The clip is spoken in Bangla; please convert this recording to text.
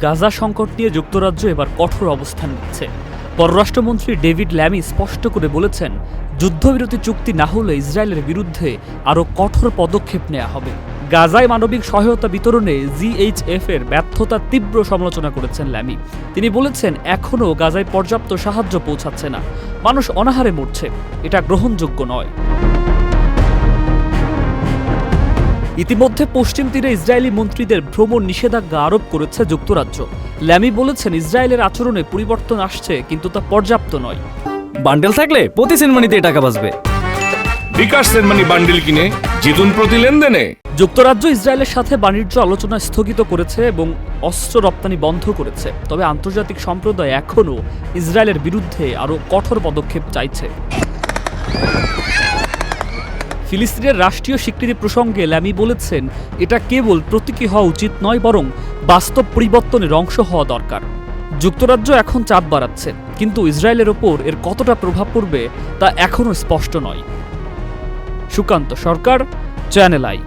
গাজা সংকট নিয়ে যুক্তরাজ্য এবার কঠোর অবস্থান নিচ্ছে। পররাষ্ট্রমন্ত্রী ডেভিড ল্যামি স্পষ্ট করে বলেছেন, যুদ্ধবিরতি চুক্তি না হলে ইসরায়েলের বিরুদ্ধে আরও কঠোর পদক্ষেপ নেওয়া হবে। গাজায় মানবিক সহায়তা বিতরণে জিএইচএফ এর ব্যর্থতার তীব্র সমালোচনা করেছেন ল্যামি। তিনি বলেছেন, এখনও গাজায় পর্যাপ্ত সাহায্য পৌঁছাচ্ছে না, মানুষ অনাহারে মরছে, এটা গ্রহণযোগ্য নয়। ইতিমধ্যে পশ্চিম তীরে ইসরায়েলি মন্ত্রীদের ভ্রমণ নিষেধাজ্ঞা আরোপ করেছে যুক্তরাজ্য। ল্যামি বলেছেন, ইসরায়েলের আচরণে পরিবর্তন আসছে, কিন্তু তা পর্যাপ্ত নয়। বান্ডেল থাকলে প্রতি সেনমানিতে টাকা বাঁচবে। বিকাশ সেনমানি বান্ডেল কিনে জিতুন প্রতি লেনদেনে। যুক্তরাজ্য ইসরায়েলের সাথে বাণিজ্য আলোচনা স্থগিত করেছে এবং অস্ত্র রপ্তানি বন্ধ করেছে। তবে আন্তর্জাতিক সম্প্রদায় এখনও ইসরায়েলের বিরুদ্ধে আরও কঠোর পদক্ষেপ চাইছে। ফিলিস্তিনের রাষ্ট্রীয় স্বীকৃতি প্রসঙ্গে ল্যামি বলেছেন, এটা কেবল প্রতীকী হওয়া উচিত নয়, বরং বাস্তব পরিবর্তনের অংশ হওয়া দরকার। যুক্তরাজ্য এখন চাপ বাড়াচ্ছে, কিন্তু ইসরায়েলের ওপর এর কতটা প্রভাব পড়বে তা এখনও স্পষ্ট নয়। সুকান্ত সরকার, চ্যানেল আই।